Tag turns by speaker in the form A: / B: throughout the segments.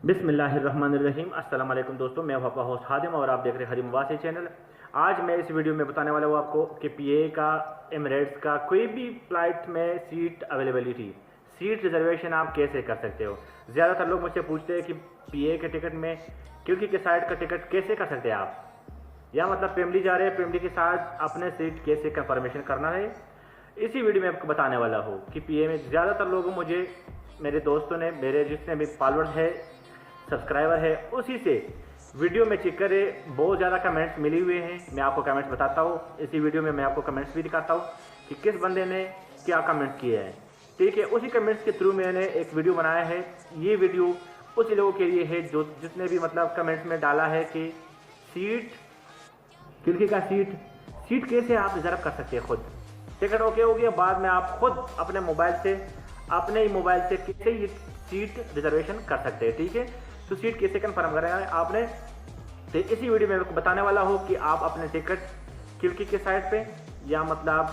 A: बिस्मिल्लाहिर्रहमानिर्रहीम। अस्सलाम वालेकुम दोस्तों, मैं आपका होस्ट हादिम और आप देख रहे हैं हादिम वासी चैनल। आज मैं इस वीडियो में बताने वाला हूँ आपको कि पीए का, एमिरेट्स का कोई भी फ्लाइट में सीट अवेलेबिलिटी, सीट रिजर्वेशन आप कैसे कर सकते हो। ज़्यादातर लोग मुझसे पूछते हैं कि पीए के टिकट में खिड़की के साइड का टिकट कैसे कर सकते हैं आप, या मतलब फैमिली जा रहे हैं, फैमिली के साथ अपने सीट कैसे कंफर्मेशन करना है। इसी वीडियो में आपको बताने वाला हूँ कि पीए में ज़्यादातर लोगों मुझे, मेरे दोस्तों ने, मेरे जितने भी फॉलोअर्स है, सब्सक्राइबर है, उसी से वीडियो में चेक करे बहुत ज़्यादा कमेंट्स मिले हुए हैं। मैं आपको कमेंट्स बताता हूँ, इसी वीडियो में मैं आपको कमेंट्स भी दिखाता हूँ कि किस बंदे ने क्या कमेंट किए हैं। ठीक है, उसी कमेंट्स के थ्रू मैंने एक वीडियो बनाया है। ये वीडियो उस लोगों के लिए है जो जिसने भी मतलब कमेंट्स में डाला है कि सीट, खिड़की का सीट कैसे आप रिजर्व कर सकते हैं खुद। टिकट ओके हो गया, बाद में आप खुद अपने ही मोबाइल से कैसे ये सीट रिजर्वेशन कर सकते हैं। ठीक है, तो सीट कैसे कन्फर्म करें आपने, तो इसी वीडियो में आपको बताने वाला हूँ कि आप अपने टिकट खिड़की के साइड पे या मतलब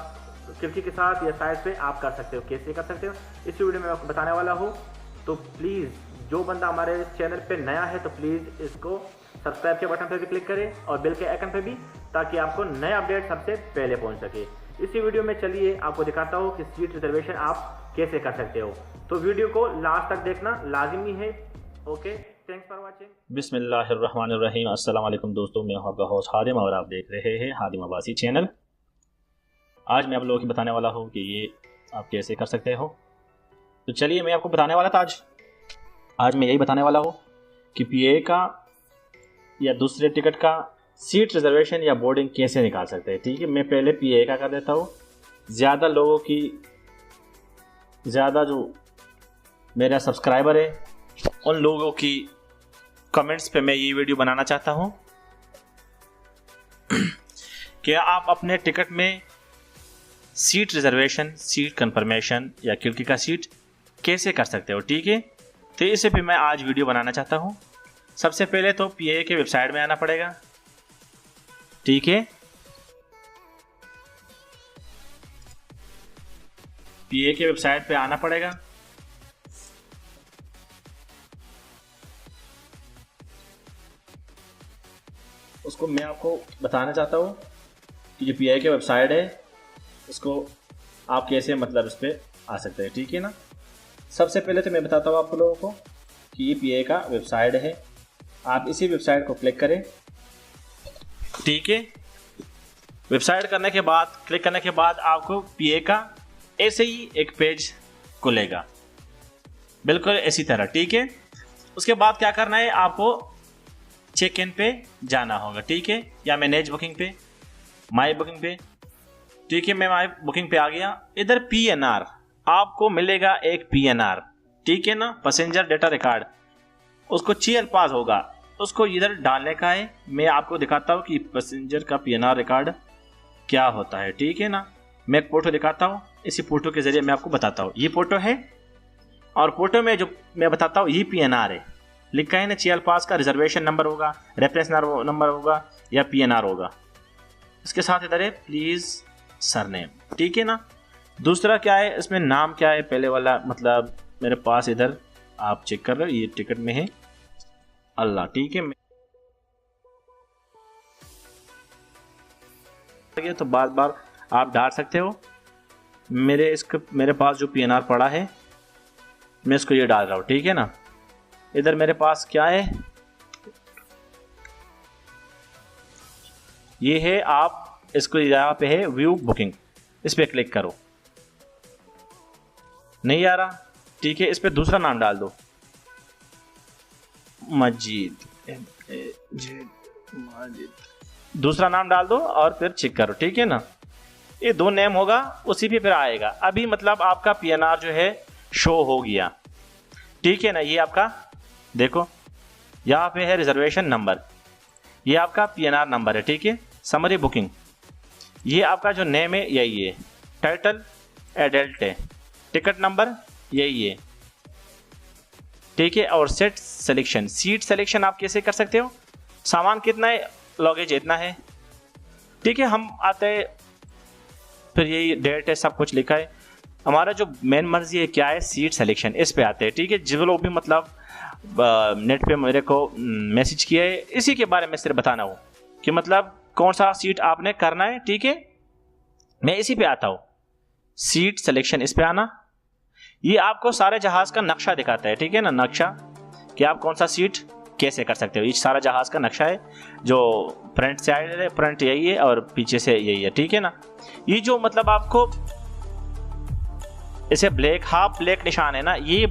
A: खिड़की के साथ या साइड पे आप कर सकते हो, कैसे कर सकते हो इसी वीडियो में आपको बताने वाला हूँ। तो प्लीज़ जो बंदा हमारे चैनल पे नया है तो प्लीज़ इसको सब्सक्राइब के बटन पे भी क्लिक करें और बेल के आइकन पे भी, ताकि आपको नए अपडेट सबसे पहले पहुंच सके। इसी वीडियो में चलिए आपको दिखाता हूँ कि सीट रिजर्वेशन आप कैसे कर सकते हो। तो वीडियो को लास्ट तक देखना लाजमी है। Okay, thanks for watching.
B: बिस्मिल्लाहिर्रहमानिर्रहीम। अस्सलाम वालेकुम दोस्तों, मैं आपका होस्ट हादिम और आप देख रहे हैं हादिम आबासी चैनल। आज मैं आप लोगों को बताने वाला हूँ कि ये आप कैसे कर सकते हो। तो चलिए, मैं आपको बताने वाला था आज मैं यही बताने वाला हूँ कि पीए का या दूसरे टिकट का सीट रिजर्वेशन या बोर्डिंग कैसे निकाल सकते हैं। ठीक है, मैं पहले पीए का कर देता हूँ। ज़्यादा जो मेरा सब्सक्राइबर है उन लोगों की कमेंट्स पे मैं ये वीडियो बनाना चाहता हूँ कि आप अपने टिकट में सीट रिजर्वेशन, सीट कंफर्मेशन या खिड़की का सीट कैसे कर सकते हो। ठीक है, तो इसे भी मैं आज वीडियो बनाना चाहता हूँ। सबसे पहले तो पीए के वेबसाइट में आना पड़ेगा। ठीक है, पीए के वेबसाइट पे आना पड़ेगा। उसको मैं आपको बताना चाहता हूँ कि जो पीआई की वेबसाइट है उसको आप कैसे मतलब इस पर आ सकते हैं। ठीक है ना, सबसे पहले तो मैं बताता हूँ आप लोगों को कि ये पीआई का वेबसाइट है। आप इसी वेबसाइट को क्लिक करें। ठीक है, वेबसाइट करने के बाद, क्लिक करने के बाद आपको पीआई का ऐसे ही एक पेज खुलेगा, बिल्कुल इसी तरह। ठीक है, उसके बाद क्या करना है, आपको चेक इन पे जाना होगा। ठीक है, या मैनेज बुकिंग पे, माई बुकिंग पे। ठीक है, मैं माई बुकिंग पे आ गया। इधर पीएनआर आपको मिलेगा, एक पीएनआर। ठीक है ना, पैसेंजर डेटा रिकॉर्ड, उसको चीएल पास होगा, उसको इधर डालने का है। मैं आपको दिखाता हूँ कि पैसेंजर का पीएनआर रिकॉर्ड क्या होता है। ठीक है ना, मैं एक फोटो दिखाता हूँ, इसी फोटो के जरिए मैं आपको बताता हूँ। ये फोटो है और फोटो में जो मैं बताता हूँ ये पीएनआर है। लिखा है ना, चीएल पास का रिजर्वेशन नंबर होगा, रेफरेंस नंबर होगा या पीएनआर होगा। इसके साथ इधर है प्लीज सरनेम। ठीक है ना, दूसरा क्या है, इसमें नाम क्या है, पहले वाला मतलब मेरे पास इधर आप चेक कर रहे हो, ये टिकट में है अल्लाह। ठीक है, तो बार बार आप डाल सकते हो। मेरे पास जो पीएनआर पड़ा है मैं इसको ये डाल रहा हूँ। ठीक है ना, इधर मेरे पास क्या है, ये है, आप इसको यहाँ पे है व्यू बुकिंग, इस पे क्लिक करो। नहीं आ रहा, ठीक है, इस पे दूसरा नाम डाल दो, मजीद, दूसरा नाम डाल दो और फिर चेक करो। ठीक है ना, ये दो नेम होगा, उसी पे फिर आएगा। अभी मतलब आपका पीएनआर जो है शो हो गया। ठीक है ना, ये आपका देखो यहाँ पे है रिजर्वेशन नंबर, ये आपका पीएनआर नंबर है। ठीक है, समरी बुकिंग, ये आपका जो नेम है यही है, टाइटल एडल्ट है, टिकट नंबर यही है। ठीक है, और सेट सिलेक्शन, सीट सिलेक्शन आप कैसे कर सकते हो, सामान कितना है, लगेज इतना है। ठीक है, हम आते हैं, फिर यही डेट है, सब कुछ लिखा है। हमारा जो मेन मर्जी है क्या है, सीट सिलेक्शन, इस पे आते हैं। ठीक है, जो लोग भी मतलब
A: नेट पे मेरे को मैसेज किया है। इसी के बारे में सिर्फ बताना हूँ कि मतलब कौन सा सीट आपने करना है। ठीक है, मैं इसी पे आता हूँ, सीट सिलेक्शन, इस पे आना। ये आपको सारे जहाज का नक्शा दिखाता है। ठीक है ना, नक्शा कि आप कौन सा सीट कैसे कर सकते हो। ये सारा जहाज का नक्शा है, जो फ्रंट साइड है, फ्रंट यही है और पीछे से यही है। ठीक है ना, ये जो मतलब आपको इसे ब्लैक, हाफ ब्लैक निशान है ना, ये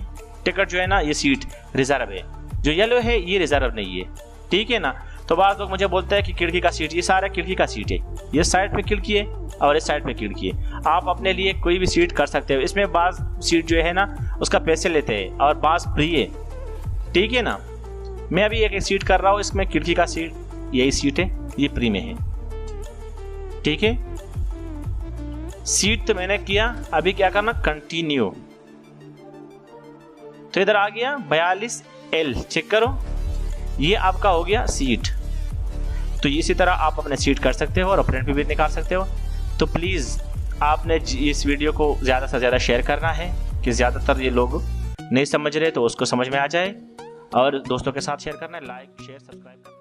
A: टिकट जो है ना, ये सीट रिजर्व है। जो येलो है ये रिजर्व नहीं है। ठीक है ना, तो बाद लोग मुझे बोलते हैं कि खिड़की का सीट, ये सारा खिड़की का सीट है। ये साइड पे खिड़की है और इस साइड पे खिड़की है। आप अपने लिए कोई भी सीट कर सकते हो। इसमें बाज सीट जो है ना उसका पैसे लेते हैं और बाज फ्री है। ठीक है ना, मैं अभी एक सीट कर रहा हूँ, इसमें खिड़की का सीट, यही सीट है, ये फ्री में है। ठीक है, सीट तो मैंने किया, अभी क्या करना, कंटिन्यू। तो इधर आ गया 42L, चेक करो, ये आपका हो गया सीट। तो इसी तरह आप अपने सीट कर सकते हो और प्रिंट भी निकाल सकते हो। तो प्लीज़ आपने इस वीडियो को ज़्यादा से ज़्यादा शेयर करना है कि ज़्यादातर ये लोग नहीं समझ रहे तो उसको समझ में आ जाए, और दोस्तों के साथ शेयर करना है, लाइक शेयर सब्सक्राइब करना है।